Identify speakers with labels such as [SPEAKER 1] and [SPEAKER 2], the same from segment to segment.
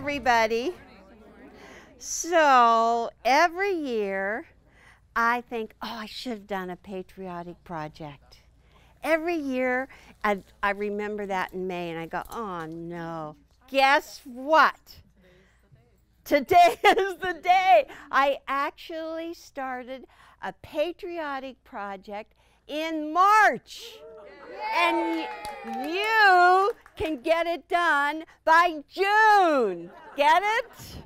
[SPEAKER 1] everybody. So every year I think, oh, I should have done a patriotic project. Every year I remember that in May and I go, oh no. Guess what? Today is the day. I actually started a patriotic project in March. And you can get it done by June. Get it?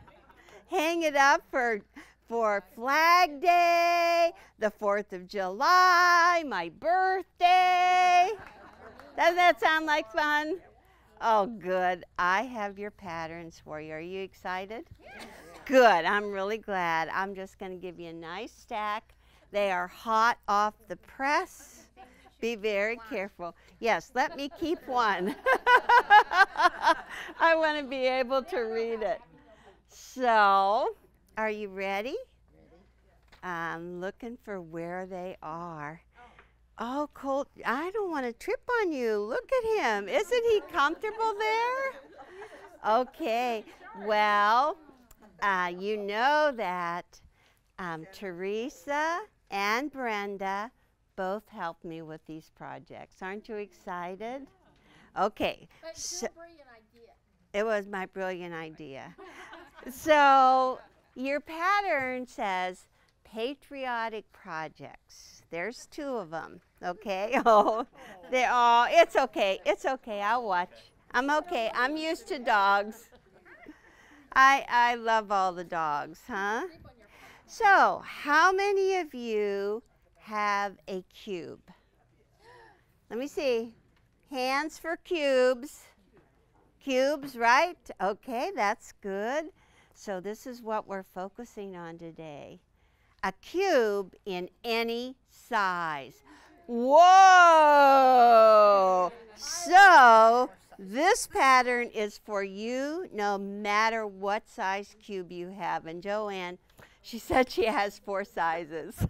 [SPEAKER 1] Hang it up for Flag Day, the 4th of July, my birthday. Doesn't that sound like fun? Oh, good. I have your patterns for you. Are you excited? Yes. Good. I'm really glad. I'm just going to give you a nice stack. They are hot off the press. Be very careful. Yes, let me keep one. I want to be able to read it. So, are you ready? I'm looking for where they are. Oh, Colt, I don't want to trip on you. Look at him. Isn't he comfortable there? Okay. Well, you know that Teresa and Brenda both helped me with these projects. Aren't you excited? Okay.
[SPEAKER 2] But it's your brilliant idea.
[SPEAKER 1] It was my brilliant idea. So your pattern says patriotic projects. There's 2 of them, okay? Oh, they're all, it's okay. It's okay. I'll watch. I'm okay. I'm used to dogs. I love all the dogs, huh? So, how many of you have a cube? Let me see. Hands for cubes. Cubes, right? Okay, that's good. So this is what we're focusing on today. A cube in any size. Whoa! So this pattern is for you no matter what size cube you have. And Joanne, she said she has 4 sizes.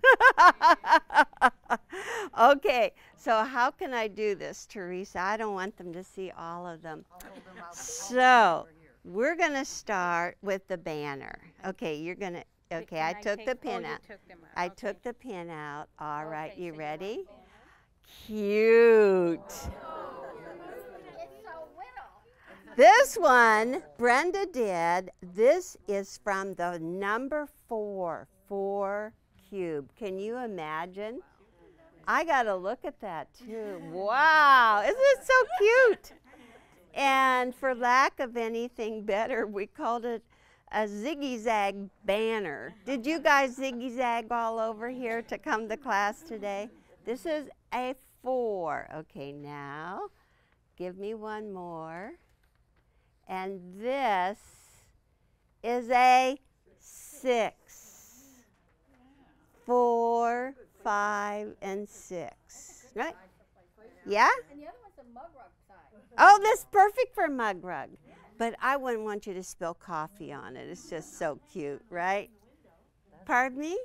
[SPEAKER 1] Okay, so how can I do this, Teresa? I don't want them to see all of them. So we're going to start with the banner. Okay, you're going to, okay, I took the pin out. I took the pin out. All right, you ready? Cute. This one Brenda did. This is from the number 4 cube. Can you imagine? I got to look at that too. Wow, isn't it so cute? And for lack of anything better, we called it a ziggy-zag banner. Did you guys ziggy-zag all over here to come to class today? This is a 4. Okay, now give me one more. And this is a 6. 4, 5, and 6. Right? Yeah?
[SPEAKER 2] And the other one's a mug rug size.
[SPEAKER 1] Oh, that's perfect for a mug rug. But I wouldn't want you to spill coffee on it. It's just so cute, right? Pardon me?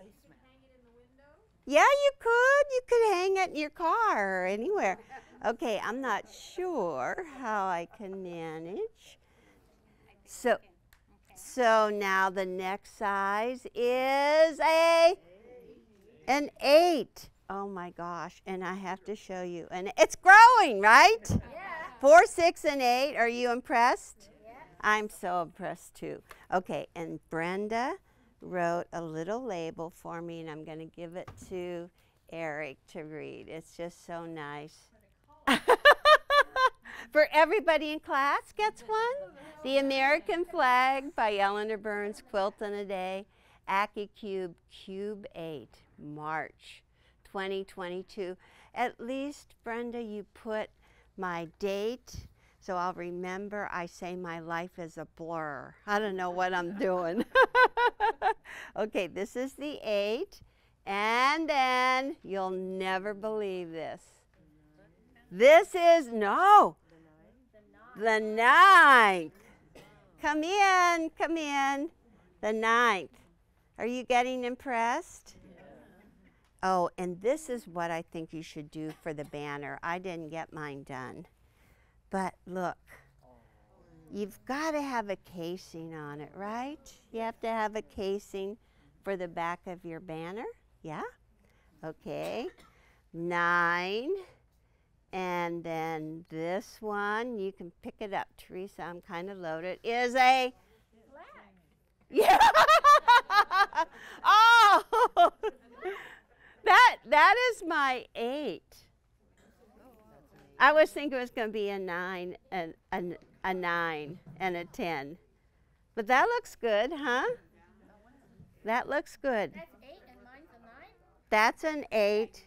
[SPEAKER 1] Yeah, you could. You could hang it in your car or anywhere. Okay, I'm not sure how I can manage. So now the next size is an 8. Oh my gosh, and I have to show you. And it's growing, right?
[SPEAKER 2] Yeah.
[SPEAKER 1] 4, 6, and 8. Are you impressed?
[SPEAKER 2] Yeah.
[SPEAKER 1] I'm so impressed too. Okay, and Brenda wrote a little label for me, and I'm going to give it to Eric to read. It's just so nice. For everybody in class gets one. The American Flag by Eleanor Burns, Quilt in a Day. Accuquilt Qube 8, March 2022. At least, Brenda, you put my date, so I'll remember. I say my life is a blur. I don't know what I'm doing. Okay, this is the 8, and then you'll never believe this. This is, no, the 9th. Come in, come in. The 9th. Are you getting impressed? Oh, and this is what I think you should do for the banner. I didn't get mine done. But look, you've got to have a casing on it, right? You have to have a casing for the back of your banner. Yeah? Okay. 9. And then this one, you can pick it up, Teresa. I'm kind of loaded. Is a
[SPEAKER 2] Flag.
[SPEAKER 1] yeah. Oh, that is my 8. I was thinking it was going to be a 9 and a 9 and a 10, but that looks good, huh? That looks good.
[SPEAKER 2] That's 8 and mine's a 9?
[SPEAKER 1] That's an 8.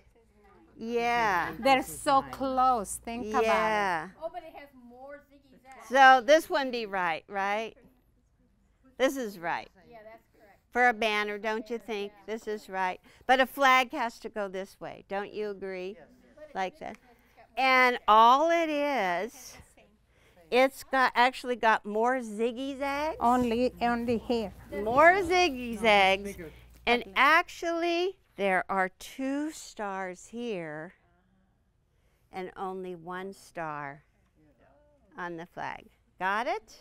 [SPEAKER 1] Yeah.
[SPEAKER 3] They're so close. Think about
[SPEAKER 1] Yeah.
[SPEAKER 2] Oh, but it has more ziggy-zags.
[SPEAKER 1] So this wouldn't be right, right? This is right.
[SPEAKER 2] Yeah, that's correct.
[SPEAKER 1] For a banner, don't you think? This is right. But a flag has to go this way. Don't you agree? Like that. And all it is, it's actually got more ziggy-zags.
[SPEAKER 3] it. Only here.
[SPEAKER 1] More ziggy-zags. And actually, there are 2 stars here and only 1 star on the flag. Got it?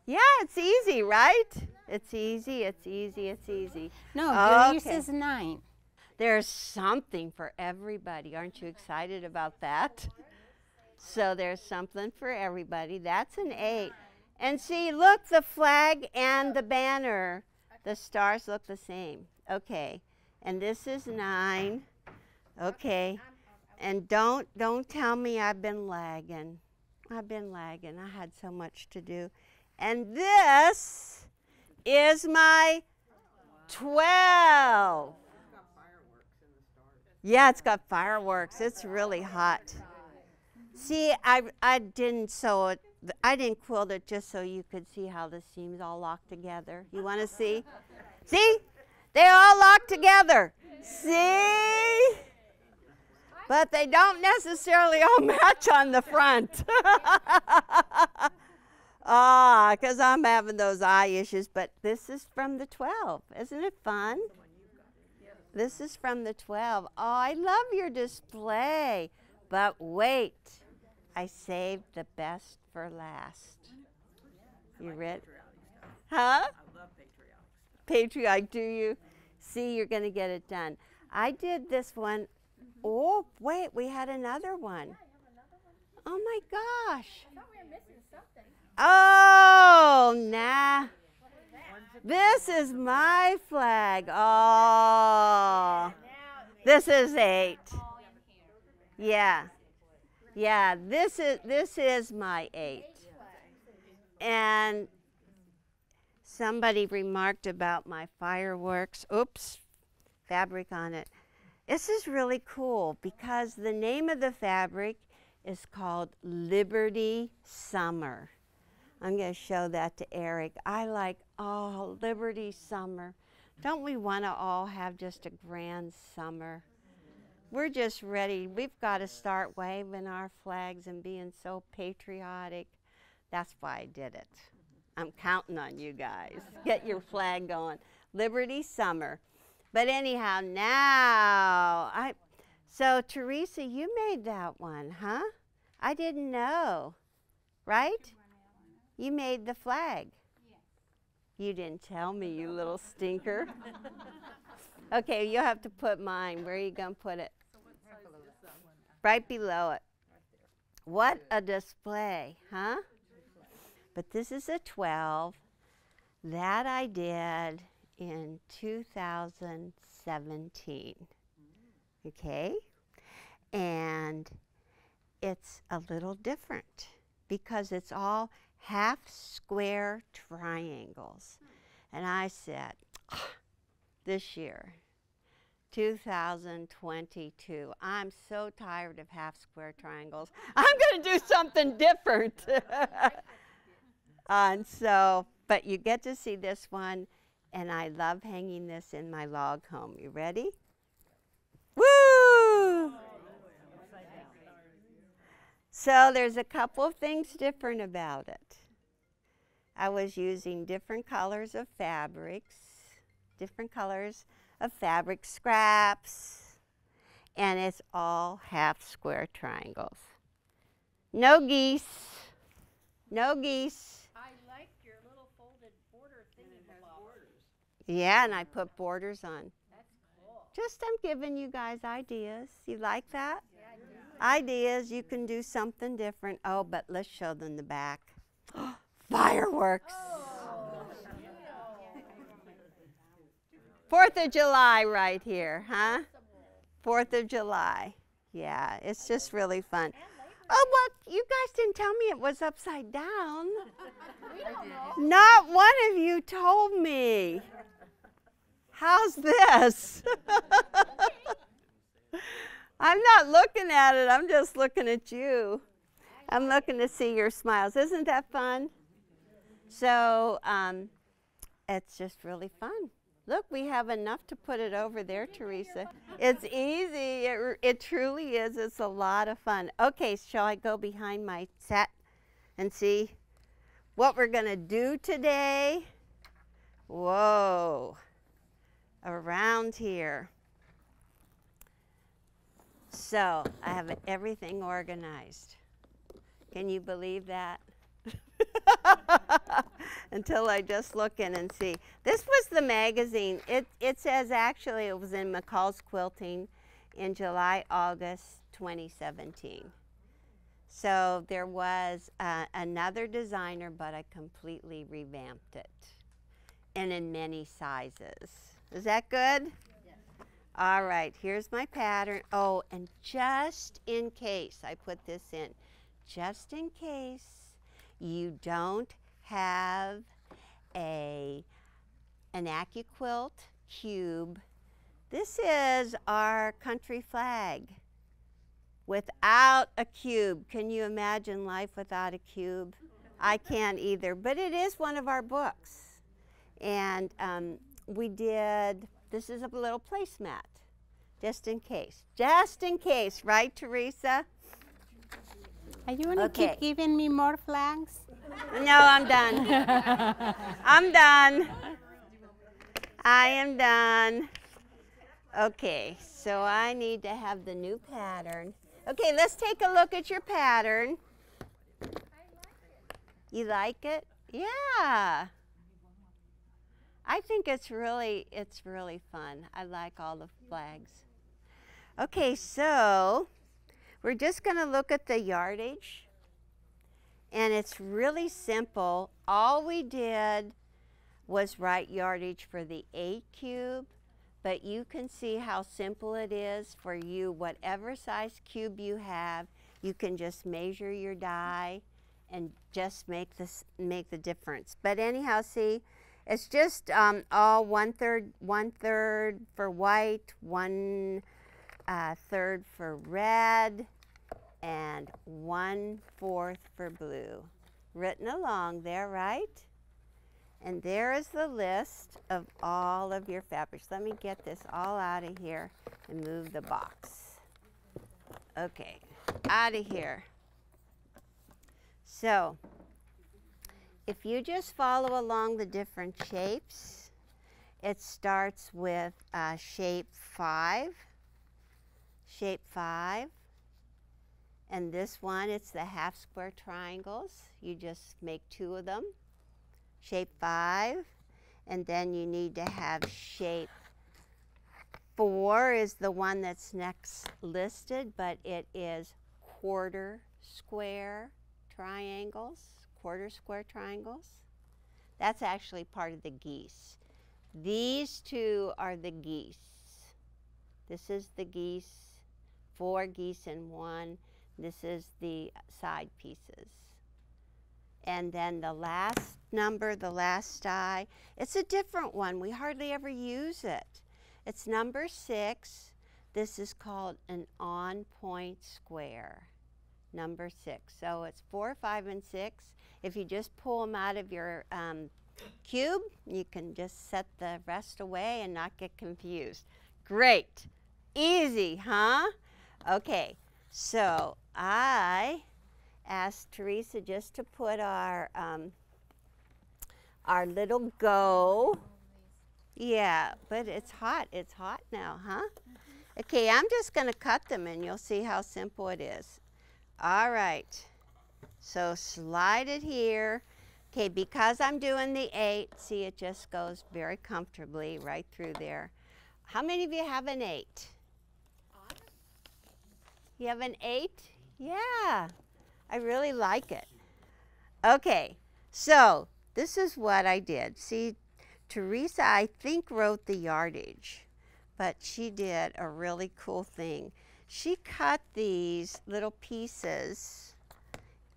[SPEAKER 1] Yeah, it's easy, right? It's easy, it's easy, it's easy.
[SPEAKER 3] No, yours
[SPEAKER 1] Okay.
[SPEAKER 3] is 9.
[SPEAKER 1] There's something for everybody. Aren't you excited about that? So there's something for everybody. That's an 8. And see, look, the flag and the banner, the stars look the same. Okay. And this is 9. Okay. And don't tell me I've been lagging. I've been lagging. I had so much to do. And this is my 12. Yeah, it's got fireworks. It's really hot. See, I didn't sew it. I didn't quilt it just so you could see how the seams all lock together. You want to see? See? They all lock together. See? But they don't necessarily all match on the front. Because I'm having those eye issues. But this is from the 12. Isn't it fun? This is from the 12. Oh, I love your display. But wait, I saved the best for last. You ready? Huh?
[SPEAKER 4] I love patriotic.
[SPEAKER 1] Patriotic, do you? See, you're going to get it done. I did this one. Oh, wait, we had another one. Oh my gosh.
[SPEAKER 2] I thought we were missing something.
[SPEAKER 1] Oh, nah. This is my flag. Oh, this is 8. Yeah. Yeah, this is my 8. And somebody remarked about my fireworks. Oops, fabric on it. This is really cool because the name of the fabric is called Liberty Summer. I'm going to show that to Eric. I like, oh, Liberty Summer. Don't we want to all have just a grand summer? We're just ready. We've got to start waving our flags and being so patriotic. That's why I did it. I'm counting on you guys. Get your flag going. Liberty Summer. But anyhow, now, so Teresa, you made that one, huh? I didn't know, right? You made the flag. You didn't tell me, you little stinker. Okay, you'll have to put mine. Where are you going to put it? Right below it. What a display, huh? But this is a 12 that I did in 2017. Okay? And it's a little different because it's all half square triangles. And I said, this year, 2022, I'm so tired of half square triangles. I'm going to do something different. And so, but you get to see this one, and I love hanging this in my log home. You ready? Woo! So there's a couple of things different about it. I was using different colors of fabrics, different colors of fabric scraps, and it's all half square triangles. No geese, No geese.
[SPEAKER 2] I like your little folded border thingy.
[SPEAKER 1] Yeah, and I put borders on.
[SPEAKER 2] That's cool.
[SPEAKER 1] Just I'm giving you guys ideas. You like that?
[SPEAKER 2] Yeah, I do.
[SPEAKER 1] Ideas, you can do something different. Oh, but let's show them the back. Fireworks. 4th of July right here, huh? 4th of July. Yeah, it's just really fun. Oh, well, you guys didn't tell me it was upside down.
[SPEAKER 2] We don't know.
[SPEAKER 1] Not one of you told me. How's this? I'm not looking at it. I'm just looking at you. I'm looking to see your smiles. Isn't that fun? So it's just really fun. Look, we have enough to put it over there, Teresa. It's easy. It truly is. It's a lot of fun. Okay, shall I go behind my set and see what we're going to do today? Whoa. Around here. So I have everything organized. Can you believe that? Until I just look in and see. This was the magazine. It says actually it was in McCall's Quilting in July, August 2017. So there was another designer, but I completely revamped it. And in many sizes. Is that good? Yes. All right, here's my pattern. Oh, and just in case I put this in, just in case you don't have an Accuquilt Qube, this is our country flag without a Qube. Can you imagine life without a Qube? I can't either, but it is one of our books. And we did, this is a little placemat, just in case, right, Teresa?
[SPEAKER 3] Are you going to keep giving me more flags?
[SPEAKER 1] No, I'm done. I'm done. I am done. Okay, so I need to have the new pattern. Okay, let's take a look at your pattern. You like it? Yeah. I think it's really fun. I like all the flags. Okay, so we're just going to look at the yardage. And it's really simple. All we did was write yardage for the 8 Qube, but you can see how simple it is for you. Whatever size Qube you have, you can just measure your die and just make the difference. But anyhow, see, it's just all one third for white, 1/3 for red, and 1/4 for blue. Written along there, right? And there is the list of all of your fabrics. Let me get this all out of here and move the box. Okay, out of here. So, if you just follow along the different shapes, it starts with shape 5. Shape 5. And this one, it's the half square triangles. You just make 2 of them. Shape 5. And then you need to have shape 4 is the one that's next listed, but it is quarter square triangles. Quarter square triangles. That's actually part of the geese. These 2 are the geese. This is the geese, 4 geese in 1. This is the side pieces. And then the last number, the last die, it's a different one. We hardly ever use it. It's number 6. This is called an on-point square. Number 6. So it's 4, 5, and 6. If you just pull them out of your Qube, you can just set the rest away and not get confused. Great. Easy, huh? Okay, so I asked Teresa just to put our little GO. Yeah, but it's hot. It's hot now, huh? Okay, I'm just going to cut them and you'll see how simple it is. All right. So slide it here. Okay, because I'm doing the 8, see it just goes very comfortably right through there. How many of you have an 8? You have an 8? Yeah, I really like it. Okay, so this is what I did. See, Teresa, I think, wrote the yardage, but she did a really cool thing. She cut these little pieces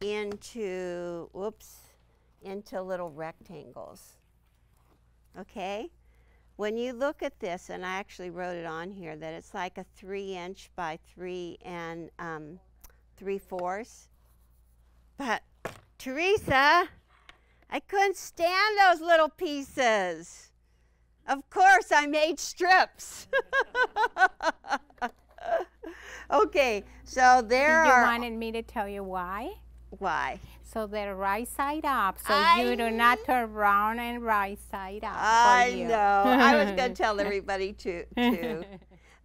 [SPEAKER 1] into, into little rectangles. Okay? When you look at this, and I actually wrote it on here, that it's like a 3" by 3 3/4. But Teresa, I couldn't stand those little pieces. Of course, I made strips. Okay, so there are...
[SPEAKER 3] You wanted me to tell you why?
[SPEAKER 1] Why?
[SPEAKER 3] So they're right side up, so
[SPEAKER 1] I
[SPEAKER 3] you do not turn around and right side up.
[SPEAKER 1] I know. I was going to tell everybody too.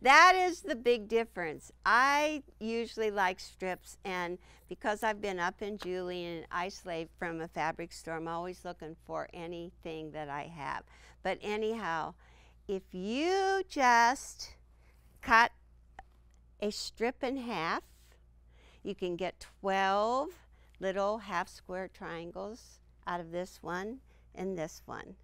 [SPEAKER 1] That is the big difference. I usually like strips, and because I've been up in Julian and I slave from a fabric store, I'm always looking for anything that I have. But anyhow, if you just cut a strip in half, you can get 12 little half square triangles out of this one and this one.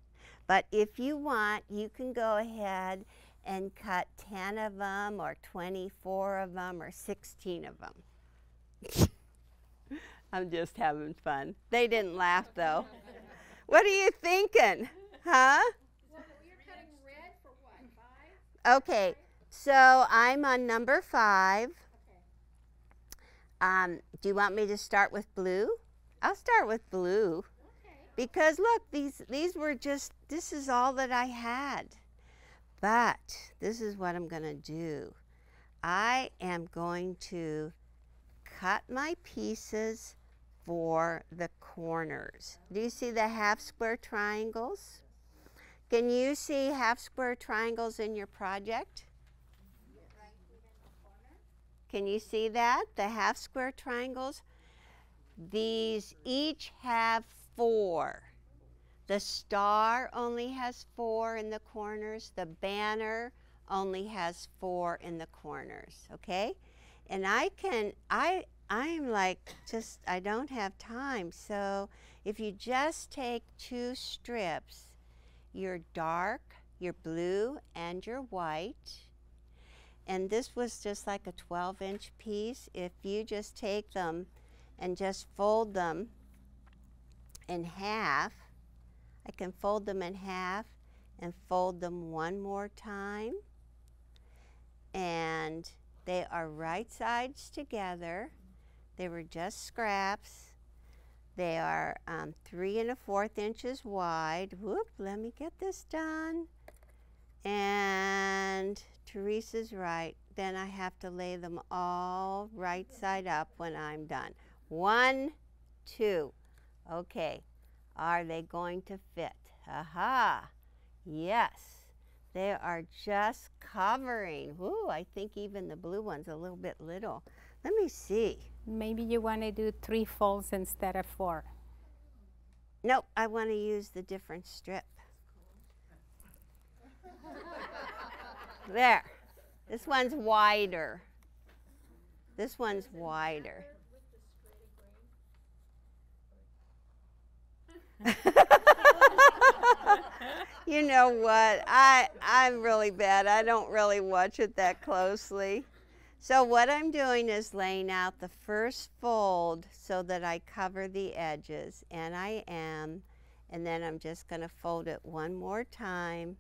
[SPEAKER 1] But if you want, you can go ahead and cut 10 of them or 24 of them or 16 of them. I'm just having fun. They didn't laugh though. What are you thinking? Huh?
[SPEAKER 2] Well, you're cutting red for what, 5?
[SPEAKER 1] Okay, so I'm on number 5. Do you want me to start with blue? I'll start with blue.
[SPEAKER 2] Okay.
[SPEAKER 1] Because look, these were just, this is all that I had. But this is what I'm going to do. I am going to cut my pieces for the corners. Do you see the half square triangles? Can you see half square triangles in your project? Can you see that? The half square triangles? These each have 4. The star only has 4 in the corners. The banner only has 4 in the corners, okay? And I'm like, I don't have time. So if you just take 2 strips, your dark, your blue, and your white, and this was just like a 12-inch piece. If you just take them and just fold them in half, I can fold them in half and fold them one more time. And they are right sides together. They were just scraps. They are 3 1/4 inches wide. Whoop, let me get this done. And Teresa's right. Then I have to lay them all right side up when I'm done. 1, 2. Okay. Are they going to fit? Aha. Yes. They are just covering. Ooh, I think even the blue one's a little bit little. Let me see.
[SPEAKER 3] Maybe you want to do 3 folds instead of 4.
[SPEAKER 1] Nope, I want to use the different strip. There. This one's wider. This one's wider. You know what? I'm really bad. I don't really watch it that closely. So what I'm doing is laying out the first fold so that I cover the edges, and I am, and then I'm just going to fold it one more time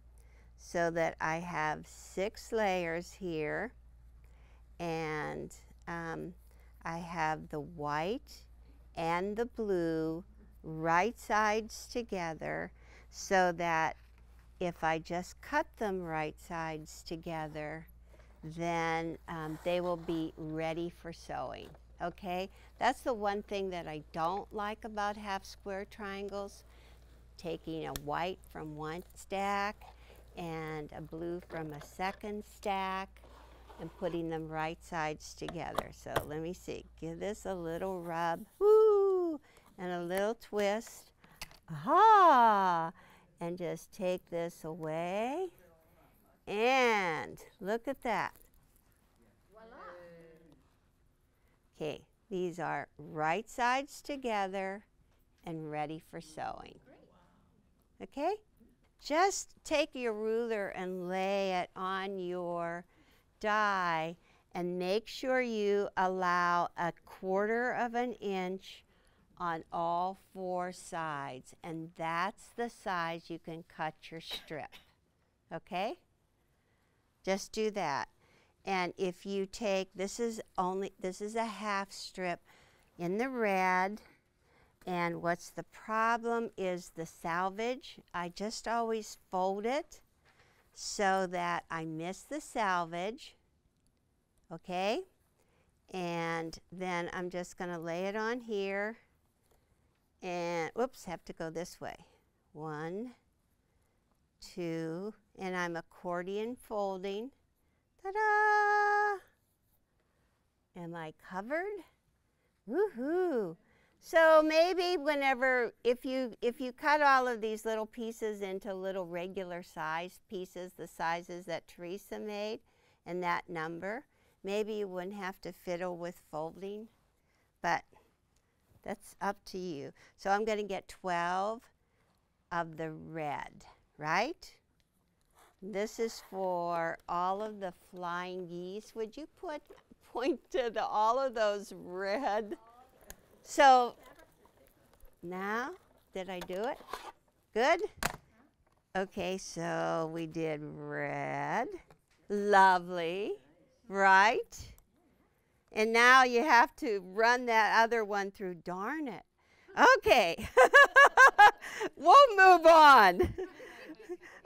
[SPEAKER 1] so that I have 6 layers here, and I have the white and the blue right sides together so that if I just cut them right sides together, then they will be ready for sewing, okay? That's the one thing that I don't like about half square triangles, taking a white from one stack and a blue from a second stack and putting them right sides together. So let me see, give this a little rub. Woo! and a little twist. Aha! And just take this away. And look at that. Okay, these are right sides together and ready for sewing. Okay? Just take your ruler and lay it on your die and make sure you allow 1/4 of an inch on all 4 sides, and that's the size you can cut your strip. Okay? Just do that. And if you take, this is a half strip in the red, and what's the problem is the selvage. I just always fold it so that I miss the selvage. Okay? And then I'm just going to lay it on here. And, whoops, have to go this way. 1, 2, and I'm accordion folding. Ta-da! Am I covered? Woohoo! So maybe whenever, if you cut all of these little pieces into little regular size pieces, the sizes that Teresa made, and that number, maybe you wouldn't have to fiddle with folding, but that's up to you. So I'm going to get 12 of the red, right? This is for all of the flying geese. Would you point to all of those red? So now, did I do it? Good? Okay, so we did red. Lovely, right? And now you have to run that other one through. Darn it. Okay. We'll move on.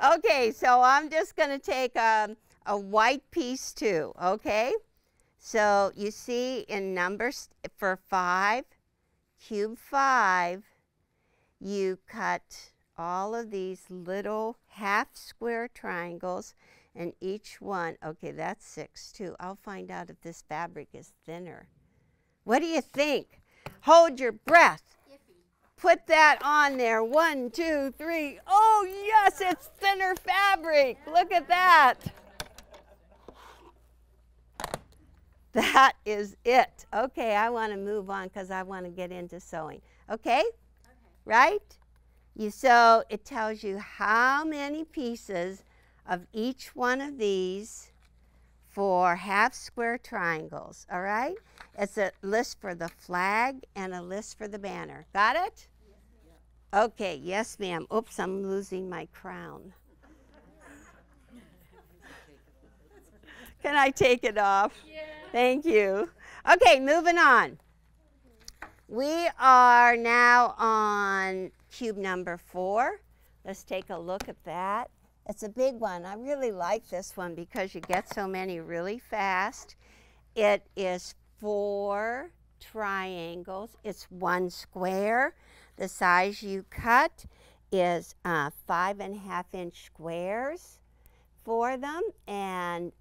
[SPEAKER 1] Okay, so I'm just going to take a white piece too, okay? So you see in numbers for 5, Qube 5, you cut all of these little half square triangles, and each one, okay, that's 6 too. I'll find out if this fabric is thinner. What do you think? Hold your breath. Put that on there. 1, 2, 3. Oh, yes, it's thinner fabric. Look at that. That is it. Okay, I want to move on because I want to get into sewing. Okay? Right? So it tells you how many pieces of each one of these for half square triangles. All right? It's a list for the flag and a list for the banner. Got it? Okay, yes, ma'am. Oops, I'm losing my crown. Can I take it off? Yeah. Thank you. Okay, moving on. We are now on Qube number 4. Let's take a look at that. It's a big one. I really like this one because you get so many really fast. It is 4 triangles. It's 1 square. The size you cut is 5.5-inch squares for them. And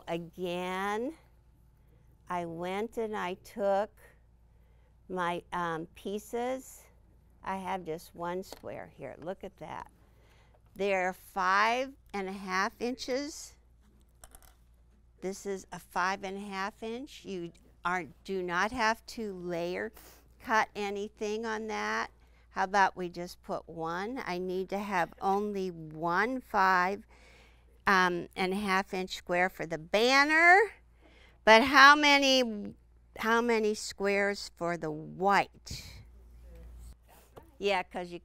[SPEAKER 1] again, I went and I took my pieces. I have just 1 square here. Look at that. They're 5.5 inches. This is a 5.5 inch. You do not have to layer cut anything on that. How about we just put 1? I need to have only 1 5.5-inch square for the banner. But how many squares for the white? Yeah, because you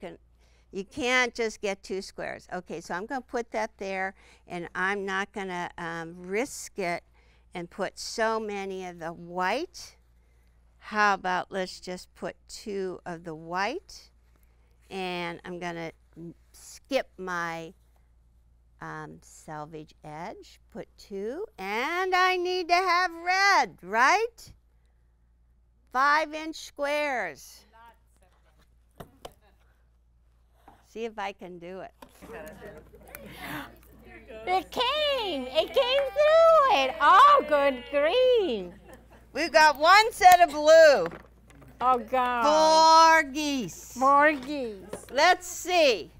[SPEAKER 1] can't just get 2 squares. Okay, so I'm going to put that there, and I'm not going to risk it and put so many of the white. How about let's just put 2 of the white, and I'm going to skip my selvage edge, put 2, and I need to have red, right? 5-inch squares. See if I can do it.
[SPEAKER 3] It came through it. Oh, good grief.
[SPEAKER 1] We've got 1 set of blue.
[SPEAKER 3] Oh, God.
[SPEAKER 1] 4 geese.
[SPEAKER 3] 4 geese.
[SPEAKER 1] Let's see.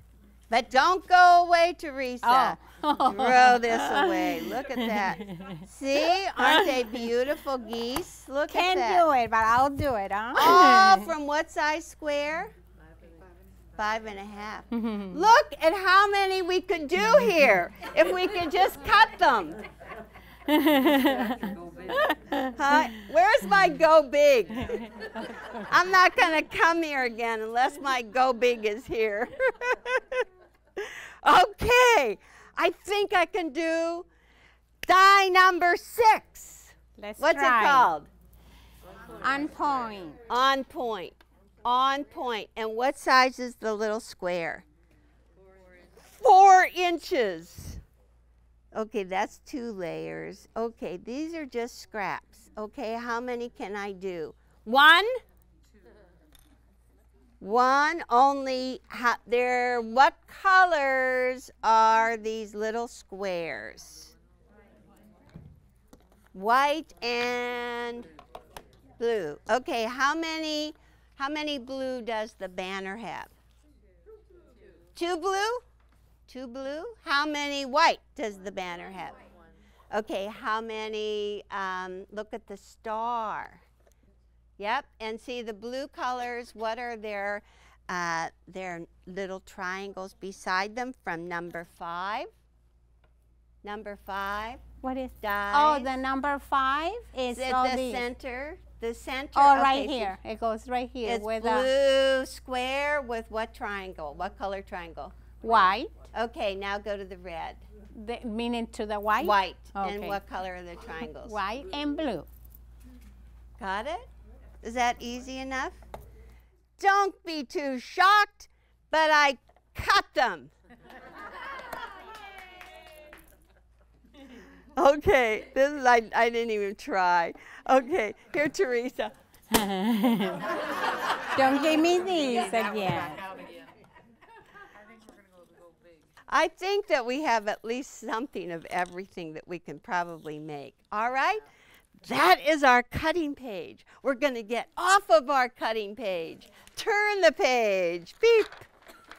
[SPEAKER 1] But don't go away, Teresa.
[SPEAKER 3] Oh.
[SPEAKER 1] Throw this away. Look at that. See? Aren't they beautiful geese? Look at
[SPEAKER 3] Can't
[SPEAKER 1] that.
[SPEAKER 3] do it, but I'll do it, huh?
[SPEAKER 1] Oh, from what size square? 5.5. Look at how many we could do here if we could just cut them. Huh? Where's my go big? I'm not going to come here again unless my go big is here. Okay, I think I can do die number 6. What's
[SPEAKER 3] try.
[SPEAKER 1] it called?
[SPEAKER 3] On point.
[SPEAKER 1] On point. On point. And what size is the little square? 4 inches. Okay, that's 2 layers. Okay, these are just scraps. Okay, how many can I do? 1? 1 only. What colors are these little squares? White and blue. Okay, how many blue does the banner have? 2 blue? 2 blue. How many white does the banner have? Okay, how many, look at the star. Yep, and see the blue colors, what are their little triangles beside them from number 5? Number 5.
[SPEAKER 3] What is
[SPEAKER 1] dies.
[SPEAKER 3] Oh, the number 5 is
[SPEAKER 1] the
[SPEAKER 3] these.
[SPEAKER 1] center. The center.
[SPEAKER 3] Oh,
[SPEAKER 1] okay,
[SPEAKER 3] right
[SPEAKER 1] so
[SPEAKER 3] here. It goes right here
[SPEAKER 1] it's
[SPEAKER 3] with
[SPEAKER 1] blue square with what triangle? What color triangle?
[SPEAKER 3] white.
[SPEAKER 1] Okay, now go to the red.
[SPEAKER 3] Meaning to the white?
[SPEAKER 1] White.
[SPEAKER 3] Okay.
[SPEAKER 1] And what color are the triangles?
[SPEAKER 3] White and blue.
[SPEAKER 1] Got it? Is that easy enough? Don't be too shocked, but I cut them. Okay, this is, I didn't even try. Okay, here, Teresa.
[SPEAKER 3] Don't give me these again.
[SPEAKER 1] I think that we have at least something of everything that we can probably make. All right? That is our cutting page. We're going to get off of our cutting page. Turn the page. Beep.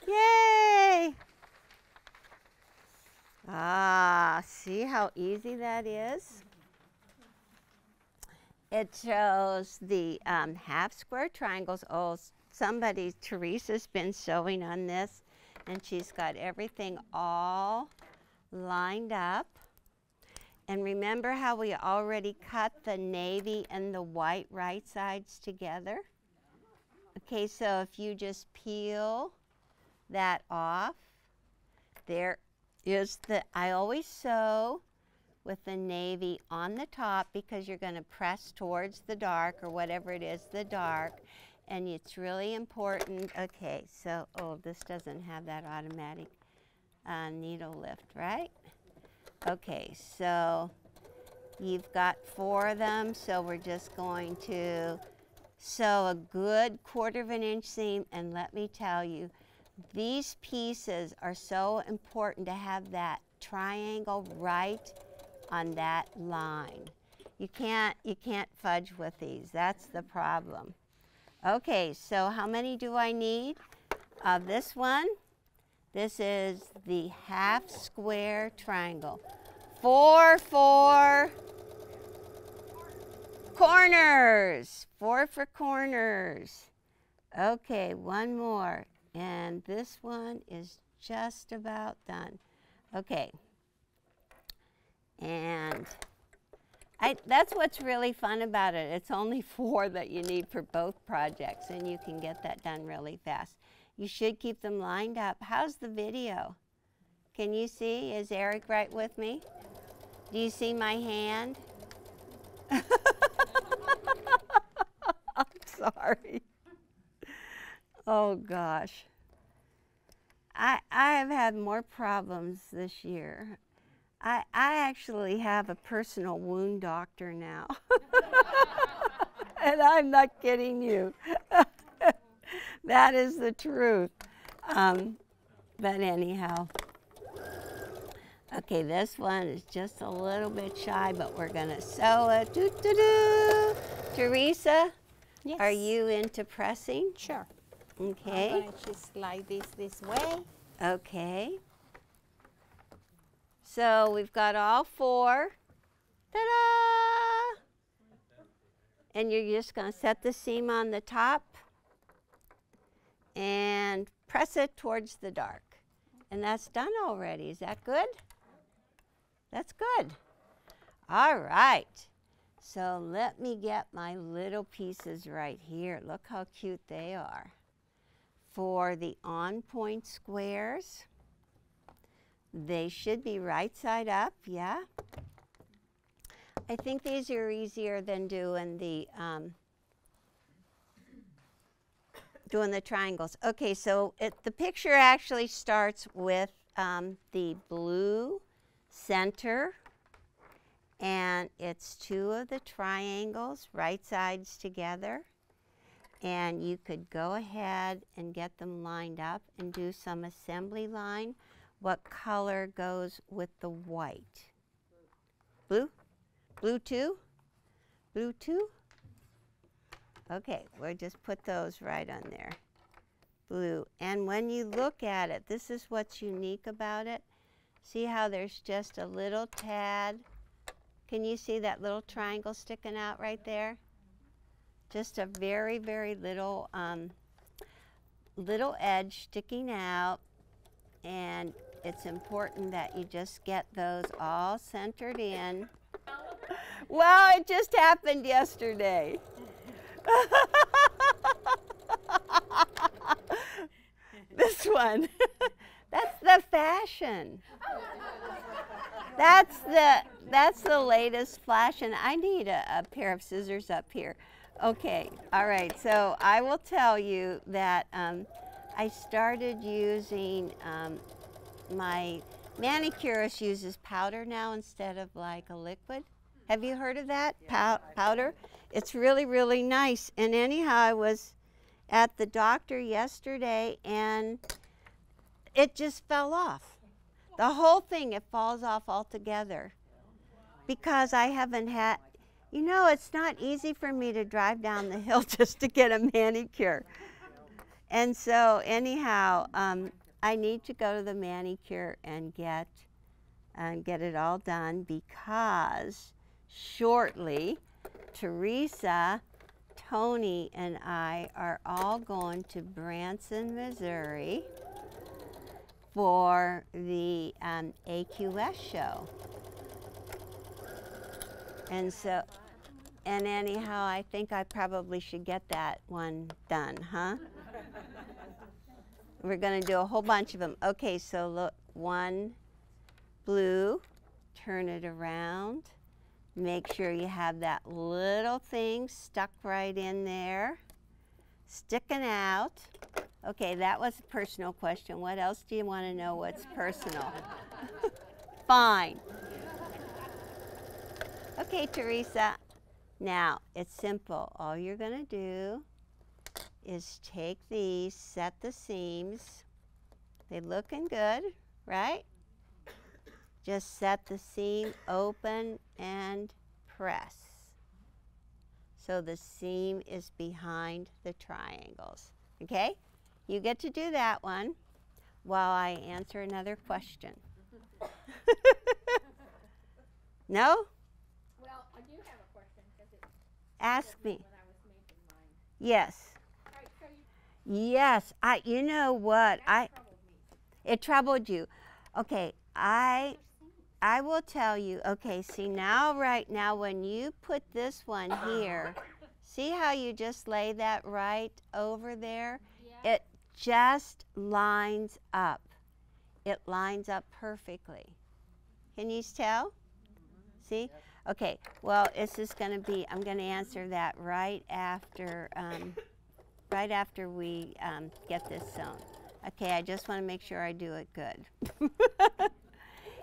[SPEAKER 1] Yay. Ah, see how easy that is? It shows the half square triangles. Oh, Teresa's been sewing on this, and she's got everything all lined up. And remember how we already cut the navy and the white right sides together? Okay, so if you just peel that off, there is I always sew with the navy on the top because you're going to press towards the dark or whatever it is, the dark. And it's really important. Okay, so, oh, this doesn't have that automatic needle lift, right? Okay, so you've got 4 of them, so we're just going to sew a good 1/4 inch seam, and let me tell you, these pieces are so important to have that triangle right on that line. You can't fudge with these. That's the problem. Okay, so how many do I need of this one? This is the half square triangle. 4 for corners. 4 for corners. Okay, 1 more. And this one is just about done. Okay. And that's what's really fun about it. It's only 4 that you need for both projects, and you can get that done really fast. You should keep them lined up. How's the video? Can you see? Is Eric right with me? Do you see my hand? I'm sorry. Oh, gosh. I have had more problems this year. I actually have a personal wound doctor now. And I'm not kidding you. That is the truth. But anyhow. Okay, this one is just a little bit shy, but we're going to sew it. Doo-doo-doo. Teresa,
[SPEAKER 3] Yes.
[SPEAKER 1] Are you into pressing?
[SPEAKER 3] Sure.
[SPEAKER 1] Okay.
[SPEAKER 3] I'm going to just slide this way.
[SPEAKER 1] Okay. So we've got all 4. Ta-da! And you're just going to set the seam on the top and press it towards the dark. And that's done already. Is that good? That's good. All right. So let me get my little pieces right here. Look how cute they are. For the on-point squares, they should be right side up, yeah? I think these are easier than doing the triangles. Okay, so the picture actually starts with the blue center, and it's 2 of the triangles, right sides together. And you could go ahead and get them lined up and do some assembly line. What color goes with the white? Blue? Blue 2? Blue 2? Okay, we'll just put those right on there. Blue. And when you look at it, this is what's unique about it. See how there's just a little tad? Can you see that little triangle sticking out right there? Just a very, very little, little edge sticking out, and it's important that you just get those all centered in. Well, it just happened yesterday. This one, that's the fashion. That's the latest fashion. I need a pair of scissors up here. Okay, all right, so I will tell you that I started using, my manicurist uses powder now instead of like a liquid. Have you heard of that? Powder? It's really, really nice. And anyhow, I was at the doctor yesterday and it just fell off. The whole thing, it falls off altogether. Because I haven't had, you know, it's not easy for me to drive down the hill just to get a manicure. And so anyhow, I need to go to the manicure and get it all done because shortly, Teresa, Tony, and I are all going to Branson, Missouri for the AQS show. And so, and anyhow, I think I probably should get that one done, huh? We're going to do a whole bunch of them. Okay, so look, 1 blue, turn it around. Make sure you have that little thing stuck right in there, sticking out. Okay, that was a personal question. What else do you want to know what's personal? Fine. Okay, Teresa. Now, it's simple. All you're going to do is take these, set the seams. They're looking good, right? Just set the seam open and press. So the seam is behind the triangles. Okay? You get to do that one while I answer another question. No?
[SPEAKER 2] Well, I do have a question because it
[SPEAKER 1] Ask me.
[SPEAKER 2] when I was making mine.
[SPEAKER 1] Yes.
[SPEAKER 2] All right, so you,
[SPEAKER 1] Yes. You know what?
[SPEAKER 2] that troubled me.
[SPEAKER 1] It troubled you. Okay, I will tell you. Okay, see now, right now, when you put this one here, see how you just lay that right over there?
[SPEAKER 2] Yeah.
[SPEAKER 1] It just lines up. It lines up perfectly. Can you tell? See? Okay, well, this is going to be, I'm going to answer that right after we get this sewn. Okay, I just want to make sure I do it good.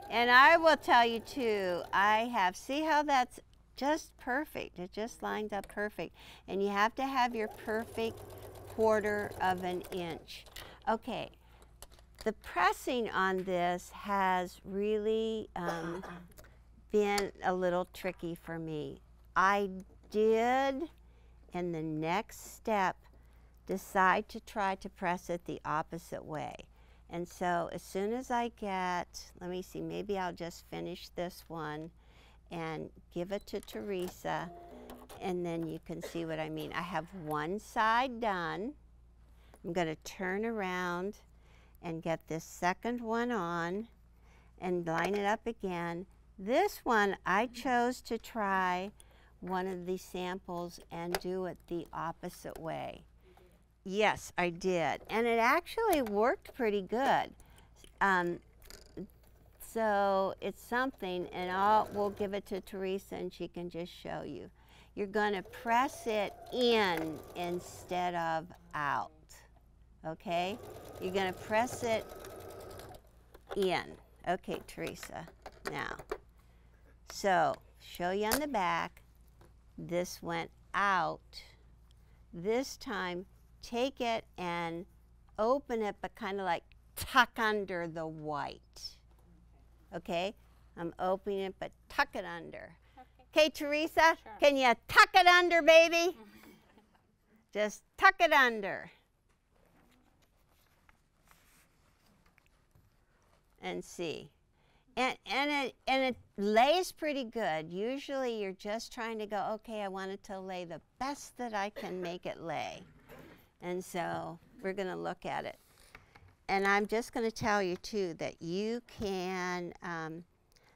[SPEAKER 1] And I will tell you too, see how that's just perfect. It just lines up perfect. And you have to have your perfect 1/4 of an inch. Okay, the pressing on this has really been a little tricky for me. I did and the next step, decide to try to press it the opposite way. And so as soon as I get, let me see, maybe I'll just finish this one and give it to Teresa, and then you can see what I mean. I have one side done. I'm going to turn around and get this second one on and line it up again. This one, I chose to try one of the samples and do it the opposite way. Yes, I did. And it actually worked pretty good. So it's something, and we'll give it to Teresa and she can just show you. You're going to press it in instead of out, okay? You're going to press it in. Okay, Teresa, now. So, show you on the back. This went out. This time, take it and open it, but kind of like tuck under the white. Okay? I'm opening it, but tuck it under. Okay, Teresa, sure. Can you tuck it under, baby? Just tuck it under. And see. And it lays pretty good. Usually you're just trying to go, okay, I want it to lay the best that I can make it lay. And so we're going to look at it. And I'm just going to tell you, too, that you can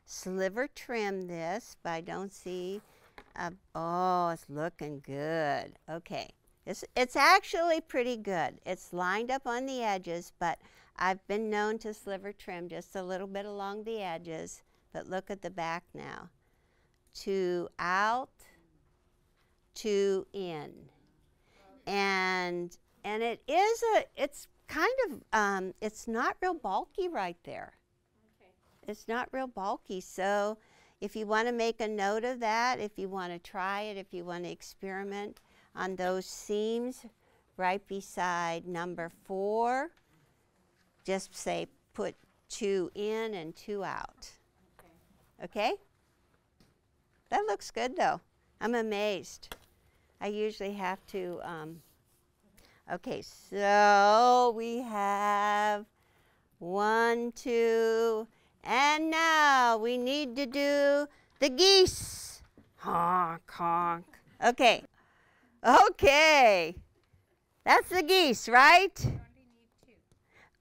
[SPEAKER 1] sliver trim this, but I don't see. Oh, it's looking good. Okay. It's actually pretty good. It's lined up on the edges, but I've been known to sliver trim just a little bit along the edges. But look at the back now. 2 out, 2 in. And it's kind of, it's not real bulky right there. Okay. It's not real bulky. So if you want to make a note of that, if you want to try it, if you want to experiment on those seams right beside number 4, just say put 2 in and 2 out. Okay? That looks good though. I'm amazed. I usually have to, okay, so we have 1, 2, and now we need to do the geese. Honk, honk. Okay, okay. That's the geese, right?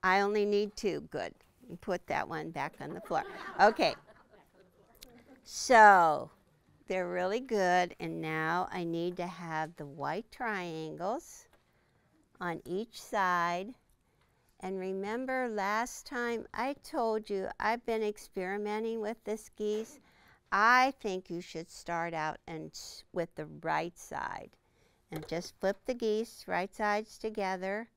[SPEAKER 1] I only need 2, good. Put that one back on the floor. Okay, so they're really good, and now I need to have the white triangles on each side. And remember last time I told you I've been experimenting with this geese. I think you should start out with the right side and just flip the geese right sides together.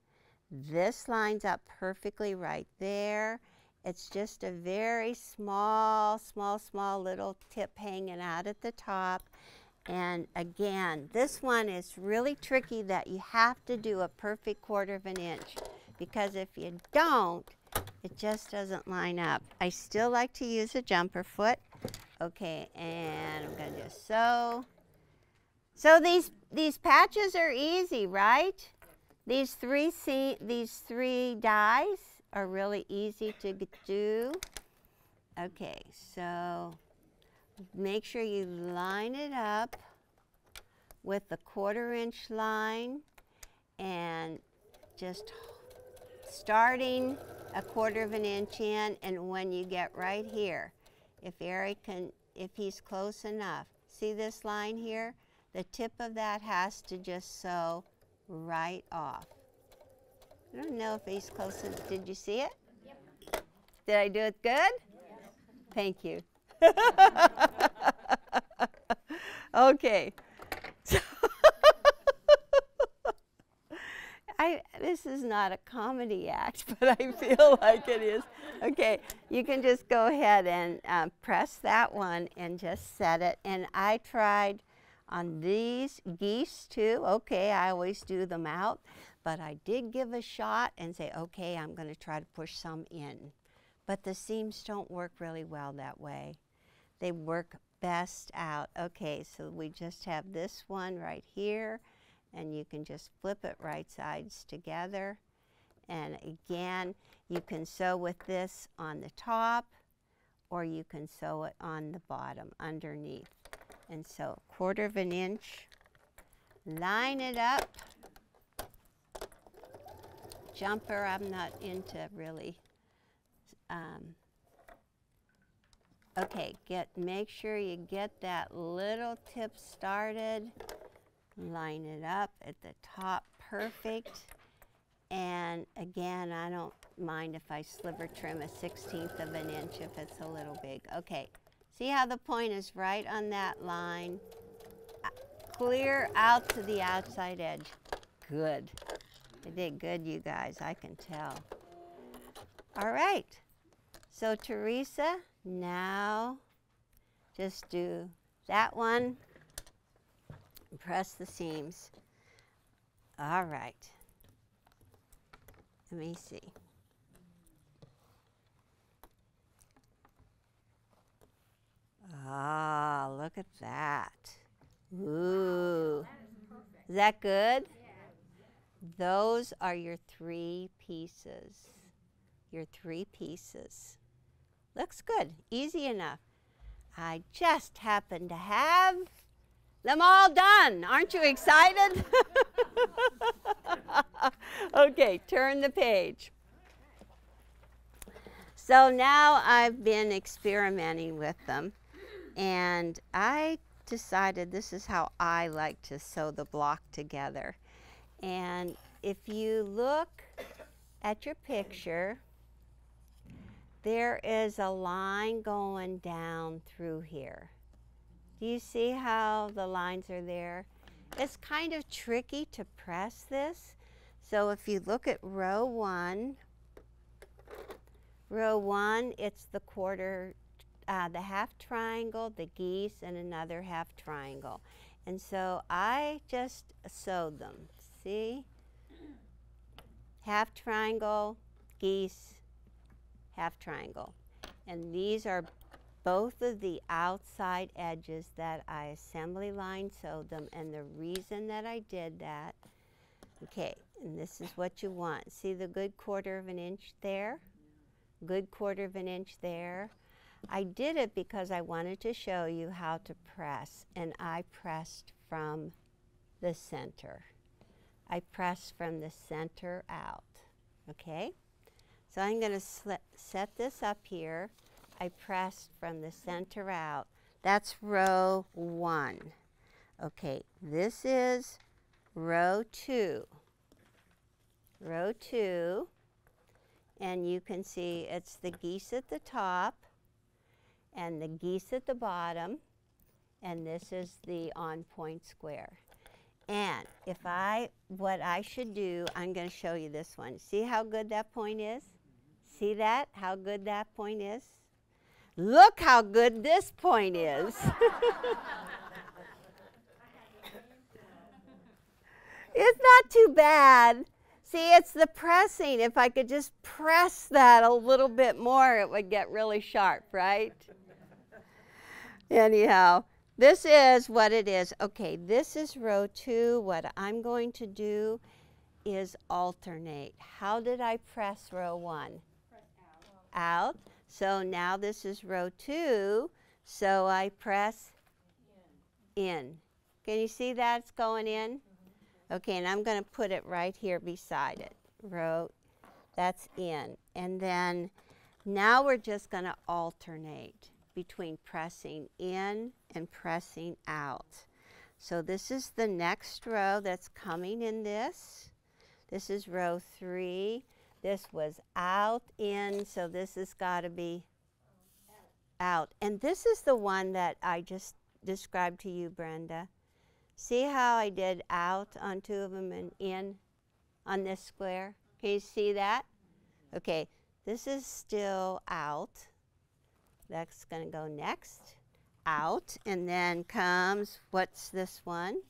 [SPEAKER 1] This lines up perfectly right there. It's just a very small little tip hanging out at the top. And again, this one is really tricky that you have to do a perfect 1/4 of an inch, because if you don't, it just doesn't line up. I still like to use a jumper foot. Okay, and I'm going to just sew. So these patches are easy, right? These three dies are really easy to do. Okay, so make sure you line it up with the 1/4 inch line, and just starting a 1/4 of an inch in, and when you get right here, if he's close enough, see this line here? The tip of that has to just sew right off. I don't know if he's close enough. Did you see it? Yep. Did I do it good? Yes. Thank you. Okay. This is not a comedy act, but I feel like it is. Okay, you can just go ahead and press that one and just set it. And I tried on these geese too. Okay, I always do them out, but I did give a shot and say, okay, I'm going to try to push some in. But the seams don't work really well that way. They work best out. Okay, so we just have this one right here, and you can just flip it right sides together. And again, you can sew with this on the top, or you can sew it on the bottom underneath. And so 1/4 of an inch, line it up. Jumper, I'm not into really. Okay, make sure you get that little tip started. Line it up at the top, perfect. And again, I don't mind if I sliver trim a 1/16 of an inch if it's a little big. Okay, see how the point is right on that line? Clear out to the outside edge. Good. I did good, you guys, I can tell. All right, so Teresa, now just do that one. Press the seams. All right. Let me see. Ah, look at that. Ooh. Is that good? Those are your 3 pieces. Your 3 pieces. Looks good. Easy enough. I just happen to have them all done. Aren't you excited? Okay, turn the page. So now I've been experimenting with them, and I decided this is how I like to sew the block together. And if you look at your picture, there is a line going down through here. Do you see how the lines are there? It's kind of tricky to press this. So if you look at row 1, it's the the half triangle, the geese, and another half triangle. And so I just sewed them. See? Half triangle, geese, half triangle. And these are both of the outside edges that I assembly line sewed them. And the reason that I did that, okay, and this is what you want. See the good 1/4 of an inch there? Good 1/4 of an inch there. I did it because I wanted to show you how to press, and I pressed from the center. I pressed from the center out, okay? So I'm going to set this up here. I pressed from the center out. That's row 1. Okay, this is row 2. Row 2, and you can see it's the geese at the top and the geese at the bottom, and this is the on-point square. And what I should do, I'm going to show you this one. See how good that point is? See that? How good that point is? Look how good this point is. It's not too bad. See, it's the pressing. If I could just press that a little bit more, it would get really sharp, right? Anyhow, this is what it is. Okay, this is row 2. What I'm going to do is alternate. How did I press row 1?
[SPEAKER 2] Press out.
[SPEAKER 1] Out. So now this is row 2, so I press in. Can you see that it's going in? Okay, and I'm going to put it right here beside it. Row, that's in. And then now we're just going to alternate between pressing in and pressing out. So this is the next row that's coming in this. This is row 3. This was out, in, so this has got to be out. And this is the one that I just described to you, Brenda. See how I did out on 2 of them and in on this square? Can you see that? Okay, this is still out. That's going to go next. Out, and then comes, what's this one?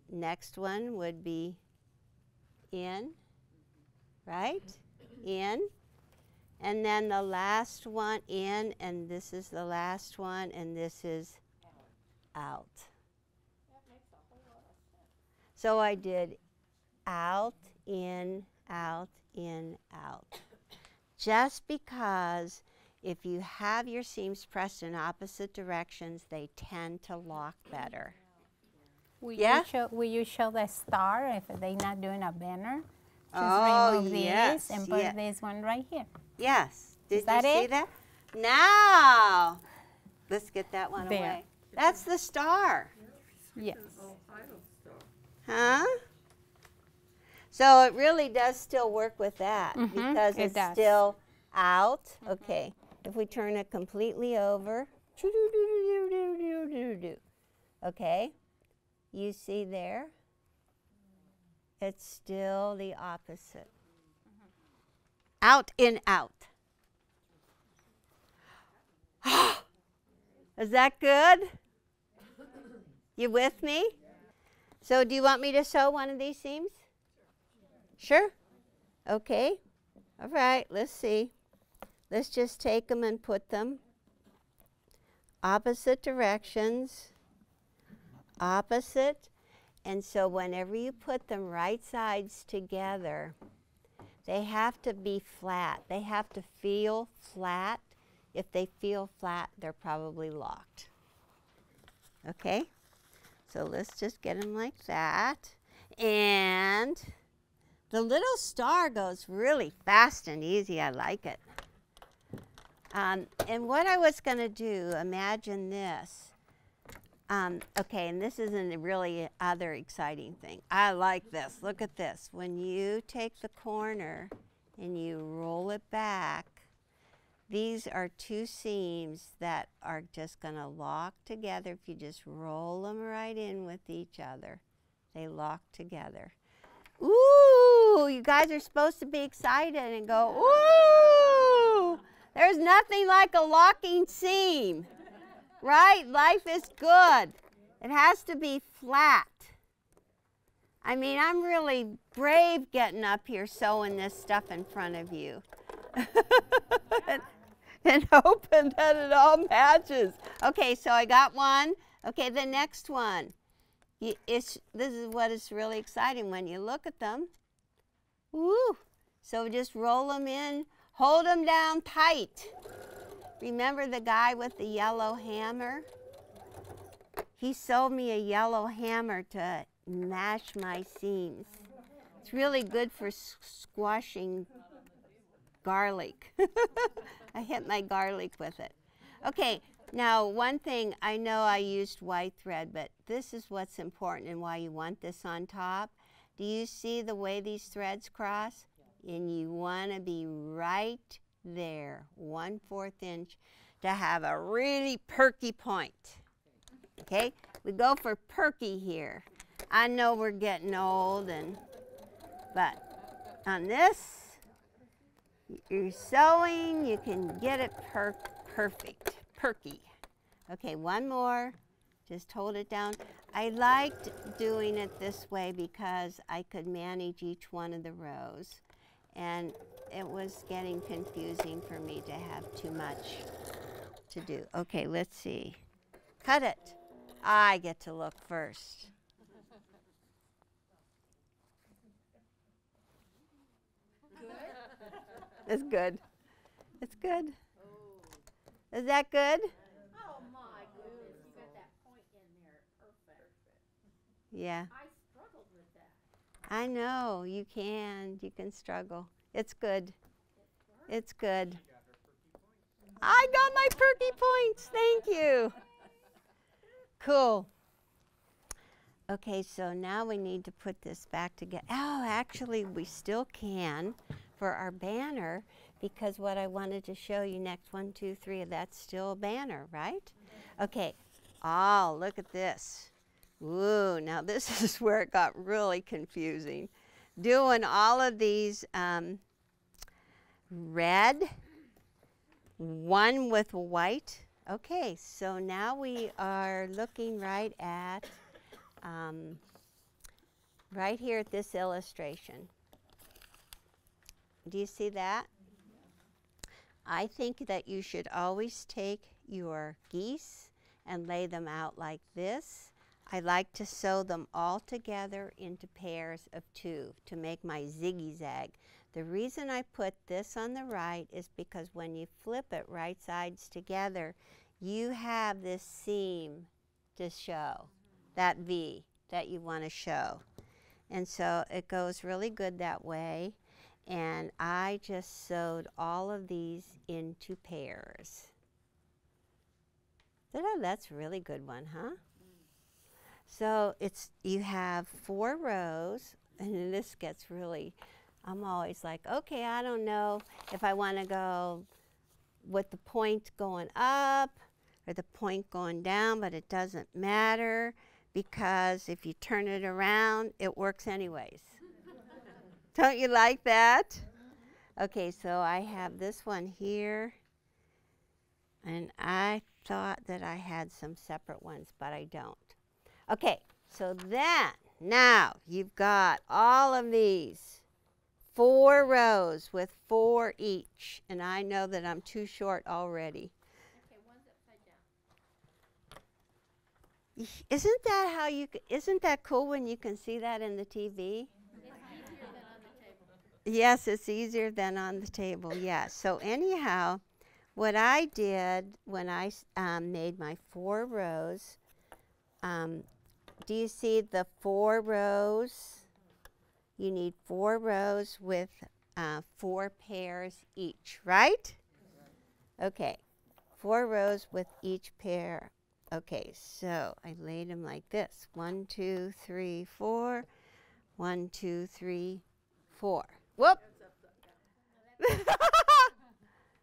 [SPEAKER 1] Next one would be in, right? In. And then the last one in, and this is the last one, and this is out. So I did out, in, out, in, out. Just because if you have your seams pressed in opposite directions, they tend to lock better.
[SPEAKER 3] Will
[SPEAKER 1] Yeah?
[SPEAKER 3] you show the star if they're not doing a banner? Just remove
[SPEAKER 1] yes,
[SPEAKER 3] this and put this one right here.
[SPEAKER 1] Yes. Did
[SPEAKER 3] Is that
[SPEAKER 1] you see
[SPEAKER 3] it?
[SPEAKER 1] that? Now, let's get that one
[SPEAKER 3] There.
[SPEAKER 1] away. That's the star.
[SPEAKER 3] Yes.
[SPEAKER 1] Huh? So it really does still work with that because
[SPEAKER 3] it
[SPEAKER 1] it's
[SPEAKER 3] does.
[SPEAKER 1] still out. Okay. If we turn it completely over. Okay. You see there? It's still the opposite. Out, in, out. Is that good? You with me? So do you want me to sew one of these seams? Sure. Okay. All right, let's see. Let's just take them and put them opposite directions. Opposite. And so whenever you put them right sides together, they have to be flat. They have to feel flat. If they feel flat, they're probably locked. Okay? So let's just get them like that. And the little star goes really fast and easy. I like it. And what I was going to do, imagine this. Okay, and this isn't a really other exciting thing. I like this. Look at this. When you take the corner and you roll it back, these are two seams that are just going to lock together. If you just roll them right in with each other, they lock together. Ooh, you guys are supposed to be excited and go, ooh, there's nothing like a locking seam. Right? Life is good. It has to be flat. I mean, I'm really brave getting up here sewing this stuff in front of you. and hoping that it all matches. Okay, so I got one. Okay, the next one. This is what is really exciting when you look at them. Woo! So just roll them in. Hold them down tight. Remember the guy with the yellow hammer? He sold me a yellow hammer to mash my seams. It's really good for squashing garlic. I hit my garlic with it. Okay, now one thing, I know I used white thread, but this is what's important and why you want this on top. Do you see the way these threads cross? And you want to be right there, 1/4 inch, to have a really perky point. Okay, we go for perky here. I know we're getting old, but on this, you're sewing, you can get it perfect, perky. Okay, one more, just hold it down. I liked doing it this way because I could manage each one of the rows, and it was getting confusing for me to have too much to do. Okay, let's see. Cut it. I get to look first. It's good. It's good. Is that good?
[SPEAKER 2] Oh my goodness, you got that point in there, perfect.
[SPEAKER 1] Yeah.
[SPEAKER 2] I struggled with that.
[SPEAKER 1] I know, you can struggle. It's good. It's good. I got my perky points, thank you. Cool. Okay, so now we need to put this back together. Oh, actually, we still can for our banner, because what I wanted to show you next, 1, 2, 3, that's still a banner, right? Okay, oh, look at this. Ooh, now this is where it got really confusing. Doing all of these red, one with white. Okay, so now we are looking right at, right here at this illustration. Do you see that? I think that you should always take your geese and lay them out like this. I like to sew them all together into pairs of 2 to make my ziggy-zag. The reason I put this on the right is because when you flip it right sides together, you have this seam to show, that V that you want to show. And so it goes really good that way. And I just sewed all of these into pairs. That's a really good one, huh? So you have 4 rows, and this gets really, I'm always like, okay, I don't know if I want to go with the point going up or the point going down, but it doesn't matter because if you turn it around, it works anyways. Don't you like that? Okay, so I have this one here, and I thought that I had some separate ones, but I don't. Okay, so then, now you've got all of these 4 rows with 4 each, and I know that I'm too short already.
[SPEAKER 2] Okay, one's upside down.
[SPEAKER 1] Isn't that how isn't that cool when you can see that in the TV? Yes, it's easier than on the table, yes. So anyhow, what I did when I made my 4 rows, do you see the 4 rows? You need 4 rows with 4 pairs each, right? Okay, 4 rows with each pair. Okay, so I laid them like this. 1, 2, 3, 4. 1, 2, 3, 4. Whoop!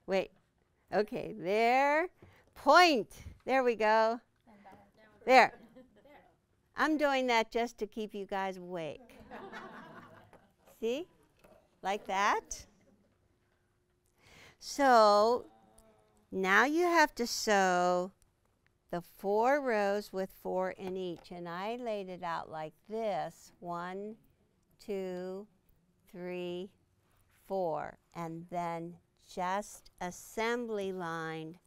[SPEAKER 1] Wait. Okay, there. Point. There we go. There. I'm doing that just to keep you guys awake. See? Like that. So now you have to sew the 4 rows with 4 in each. And I laid it out like this. 1, 2, 3, 4. And then just assembly lined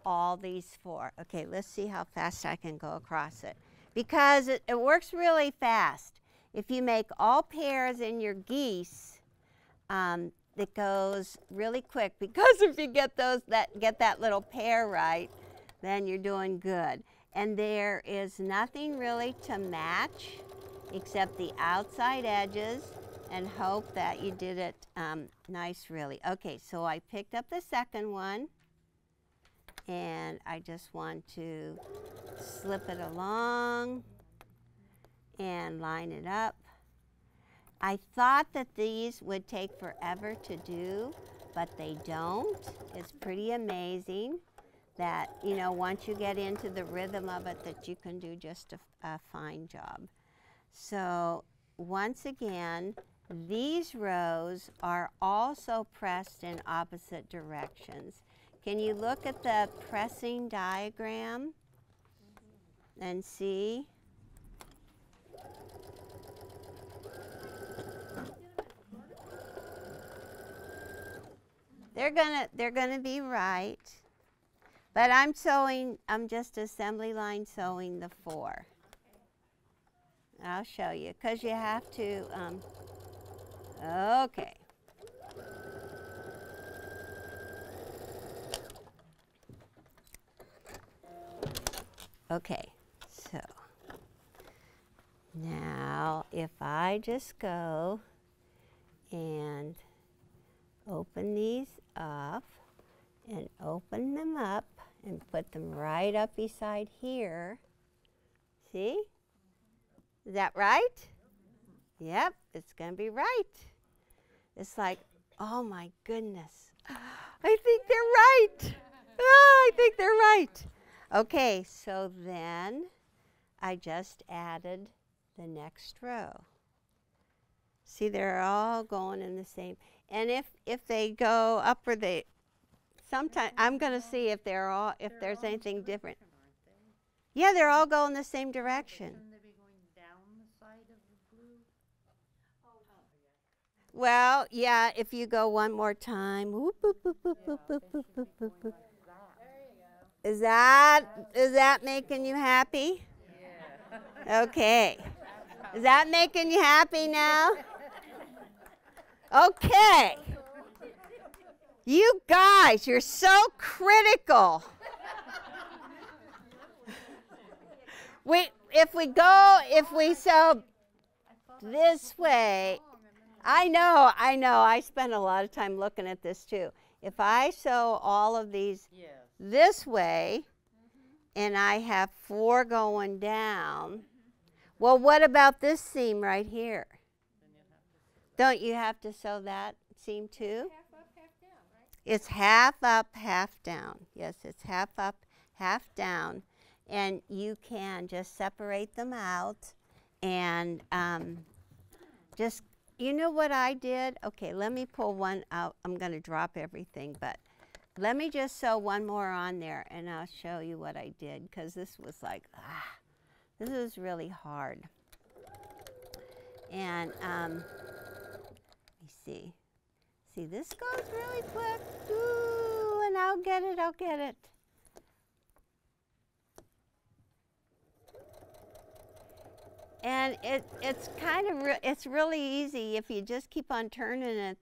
[SPEAKER 1] all these 4. Okay, let's see how fast I can go across it. Because it works really fast. If you make all pairs in your geese, it goes really quick. Because if you get that little pair right, then you're doing good. And there is nothing really to match except the outside edges, and hope that you did it nice really. Okay, so I picked up the second one, and I just want to slip it along and line it up. I thought that these would take forever to do, but they don't. It's pretty amazing that, you know, once you get into the rhythm of it, that you can do just a fine job. So once again, these rows are also pressed in opposite directions. Can you look at the pressing diagram and see? They're gonna be right. But I'm just assembly line sewing the 4. I'll show you, because you have to, okay. Okay, so now if I just go and open these up and open them up and put them right up beside here, see? Is that right? Yep, it's going to be right. It's like, oh my goodness, I think they're right. Oh, I think they're right. Okay, so then I just added the next row. See, they're all going in the same. And if they go up or they, sometimes I'm going to see if there's anything different. Yeah, they're all going the same direction. Well, yeah, if you go one more time. Whoop, whoop, whoop, whoop, whoop, whoop, whoop, whoop, whoop, whoop. Is that making you happy?
[SPEAKER 4] Yeah.
[SPEAKER 1] Okay. Is that making you happy now? Okay. You guys, you're so critical. If we sew this way, I know, I spent a lot of time looking at this too. If I sew all of these this way, and I have 4 going down, well, what about this seam right here? Don't you have to sew that seam too?
[SPEAKER 2] Half up, half down, right?
[SPEAKER 1] It's half up, half down. Yes, it's half up, half down. And you can just separate them out and just, you know what I did? Okay, let me pull one out. I'm going to drop everything, but let me just sew one more on there and I'll show you what I did, because this was like, this is really hard. And let me see. See, this goes really quick. Ooh, and I'll get it, I'll get it. And it's kind of, it's really easy. If you just keep on turning it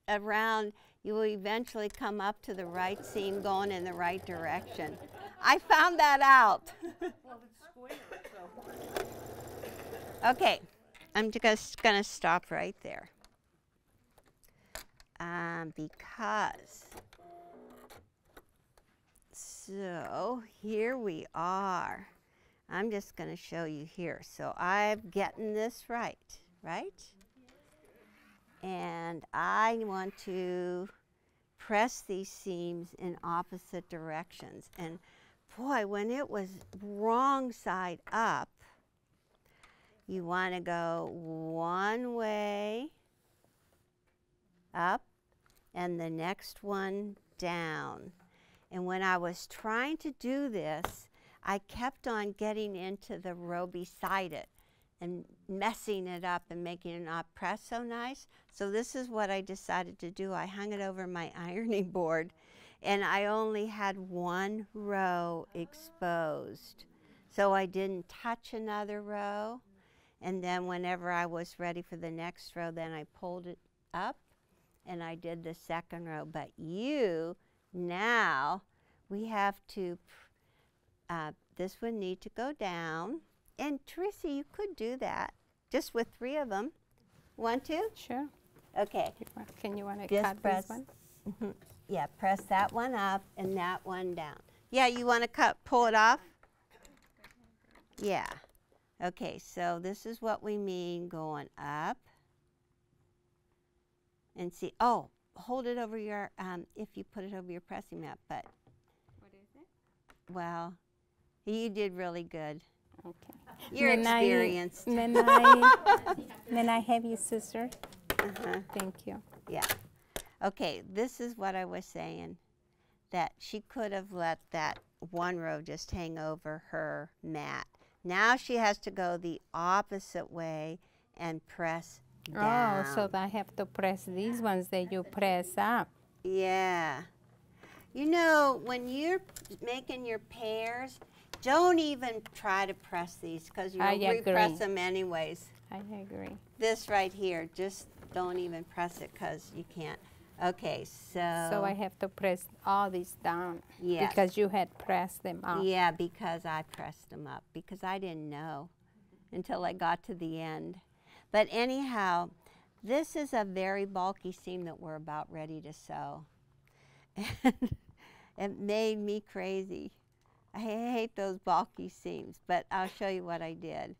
[SPEAKER 1] around, you will eventually come up to the right seam going in the right direction. I found that out.
[SPEAKER 4] Well, it's square, so.
[SPEAKER 1] Okay, I'm just gonna stop right there. Because, so here we are. I'm just going to show you here. So I'm getting this right? And I want to press these seams in opposite directions. And boy, when it was wrong side up, you want to go one way up and the next one down. And when I was trying to do this, I kept on getting into the row beside it and messing it up and making it not press so nice. So this is what I decided to do. I hung it over my ironing board and I only had 1 row exposed. So I didn't touch another row. And then whenever I was ready for the next row, then I pulled it up and I did the second row. But now we have to, this would need to go down. And Teresa, you could do that just with 3 of them. Want to?
[SPEAKER 3] Sure.
[SPEAKER 1] Okay.
[SPEAKER 3] Can you want to
[SPEAKER 1] Just
[SPEAKER 3] cut
[SPEAKER 1] press,
[SPEAKER 3] this one?
[SPEAKER 1] Yeah, press that one up and that one down. Yeah, you want to pull it off? Yeah. Okay, so this is what we mean going up. And see, oh, hold it over your, if you put it over your pressing mat, but.
[SPEAKER 3] What is it?
[SPEAKER 1] Well, you did really good.
[SPEAKER 3] Okay.
[SPEAKER 1] You're experienced.
[SPEAKER 3] May I have your scissors? Thank you.
[SPEAKER 1] Yeah. Okay, this is what I was saying, that she could have let that 1 row just hang over her mat. Now she has to go the opposite way and press down.
[SPEAKER 3] Oh, so I have to press these ones that you press up.
[SPEAKER 1] Yeah. You know, when you're making your pairs, don't even try to press these because you'll repress them anyways.
[SPEAKER 3] I agree.
[SPEAKER 1] This right here, just don't even press it because you can't. Okay, so.
[SPEAKER 3] So I have to press all these down.
[SPEAKER 1] Yes.
[SPEAKER 3] Because you had pressed them up.
[SPEAKER 1] Yeah, because I pressed them up because I didn't know until I got to the end. But anyhow, this is a very bulky seam that we're about ready to sew. And it made me crazy. I hate those bulky seams, but I'll show you what I did.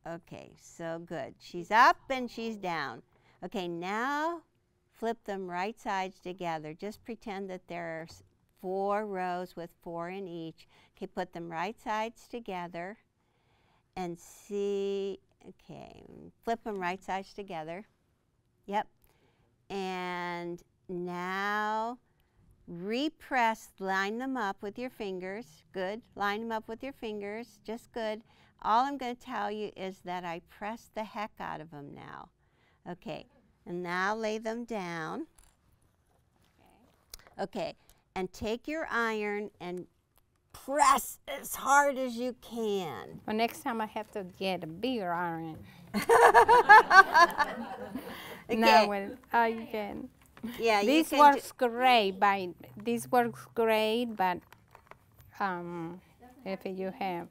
[SPEAKER 1] Okay, so good. She's up and she's down. Okay, now flip them right sides together. Just pretend that there's 4 rows with 4 in each. Okay, put them right sides together and see, okay, flip them right sides together. Yep. And now repress, line them up with your fingers. Good. Line them up with your fingers. Just good. All I'm going to tell you is that I pressed the heck out of them now. Okay. And now lay them down. Okay. And take your iron and press as hard as you can.
[SPEAKER 3] Well, next time I have to get a bigger iron.
[SPEAKER 1] Okay.
[SPEAKER 3] No, well, you can.
[SPEAKER 1] Yeah, you
[SPEAKER 3] This
[SPEAKER 1] can
[SPEAKER 3] works great, but if you have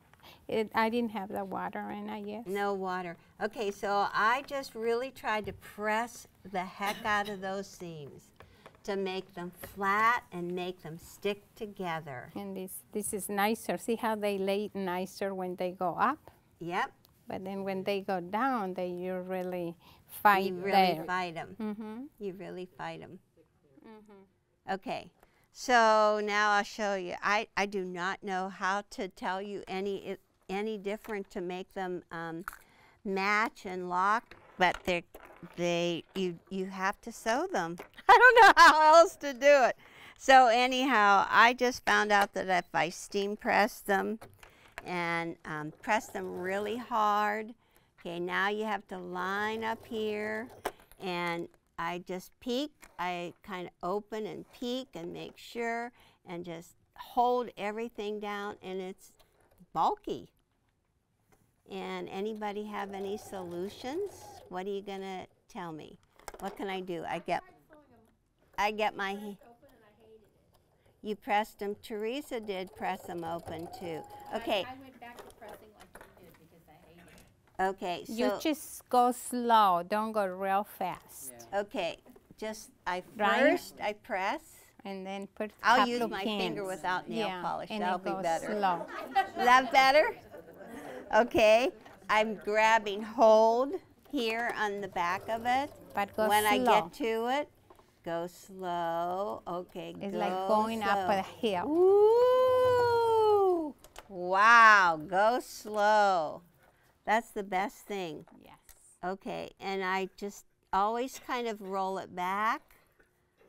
[SPEAKER 3] it, I didn't have the water in, I guess.
[SPEAKER 1] no water. Okay, so I just really tried to press the heck out of those seams to make them flat and make them stick together.
[SPEAKER 3] And this is nicer. See how they lay nicer when they go up?
[SPEAKER 1] Yep.
[SPEAKER 3] But then when they go down, you really fight
[SPEAKER 1] You really
[SPEAKER 3] there.
[SPEAKER 1] fight them.
[SPEAKER 3] Mm-hmm.
[SPEAKER 1] You really fight them.
[SPEAKER 3] Mm-hmm.
[SPEAKER 1] Okay, so now I'll show you. I do not know how to tell you any different to make them match and lock, but you have to sew them. I don't know how else to do it. So anyhow, I just found out that if I steam press them and press them really hard, okay, now you have to line up here, and I just peek. I kind of open and peek and make sure and just hold everything down, and it's bulky. And anybody have any solutions? What are you gonna tell me? What can I do? I get my. You pressed them. Teresa did press them open too. Okay.
[SPEAKER 2] I went back to pressing like you did because I hated it.
[SPEAKER 1] Okay. So
[SPEAKER 3] You just go slow. Don't go real fast.
[SPEAKER 1] okay. Just I
[SPEAKER 3] Right.
[SPEAKER 1] press.
[SPEAKER 3] And then put a
[SPEAKER 1] I'll
[SPEAKER 3] couple
[SPEAKER 1] use
[SPEAKER 3] of
[SPEAKER 1] my
[SPEAKER 3] pins.
[SPEAKER 1] finger without nail polish.
[SPEAKER 3] And
[SPEAKER 1] That'll
[SPEAKER 3] it
[SPEAKER 1] be
[SPEAKER 3] goes
[SPEAKER 1] better.
[SPEAKER 3] slow.
[SPEAKER 1] Is that better? Okay. I'm grabbing hold here on the back of it.
[SPEAKER 3] But go
[SPEAKER 1] When
[SPEAKER 3] slow.
[SPEAKER 1] I get to it, go slow. Okay,
[SPEAKER 3] It's
[SPEAKER 1] go
[SPEAKER 3] like going up
[SPEAKER 1] slow.
[SPEAKER 3] a hill.
[SPEAKER 1] Ooh. Wow, go slow. That's the best thing.
[SPEAKER 3] Yes.
[SPEAKER 1] Okay, and I just always kind of roll it back.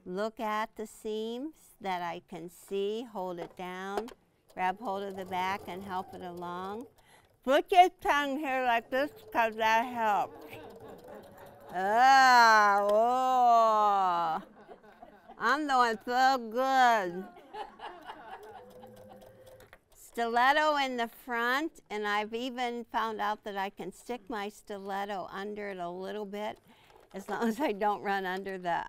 [SPEAKER 1] Look at the seams that I can see. Hold it down. Grab hold of the back and help it along. Put your tongue here like this because that helps. Ah, oh. I'm doing so good. Stiletto in the front, and I've even found out that I can stick my stiletto under it a little bit as long as I don't run under the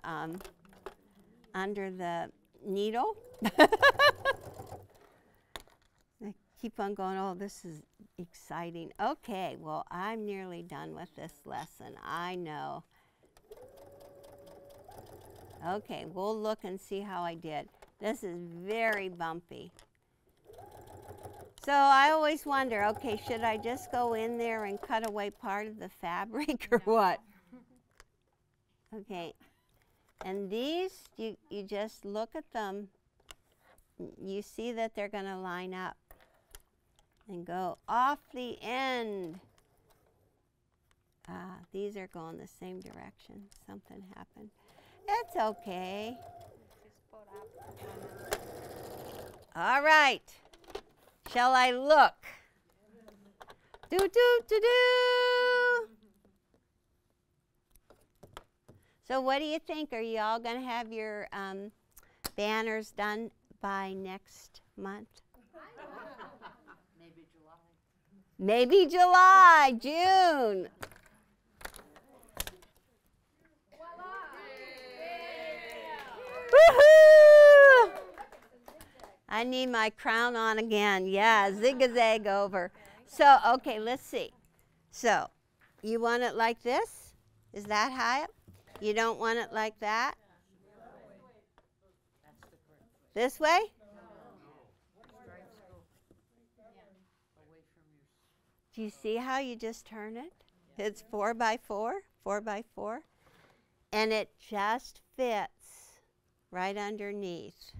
[SPEAKER 1] needle. I keep on going, oh, this is exciting. Okay, well, I'm nearly done with this lesson. I know. Okay, we'll look and see how I did. This is very bumpy. So I always wonder, okay, should I just go in there and cut away part of the fabric or what? Okay, and these, you just look at them. You see that they're going to line up and go off the end. These are going the same direction. Something happened. It's okay. All right. Shall I look? Do, do, do, do. So what do you think? Are you all going to have your banners done by next month?
[SPEAKER 4] Maybe July.
[SPEAKER 1] Maybe July, June. Woohoo! I need my crown on again. Yeah, zig-a-zag over. So, okay, let's see. So, you want it like this? Is that high up? You don't want it like that? This way? Do you see how you just turn it? It's 4 by 4, 4 by 4. And it just fits right underneath.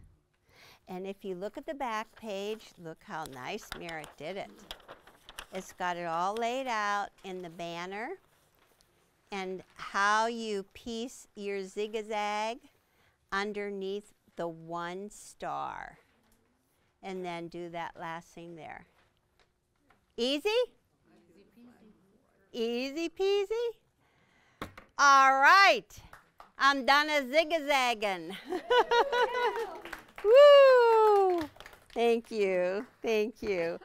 [SPEAKER 1] And if you look at the back page, look how nice Merritt did it. It's got it all laid out in the banner and how you piece your zig-a-zag underneath the 1 star. And then do that last thing there. Easy? Easy peasy? All right. I'm done a zig-a-zagging. Woo! Thank you. Thank you.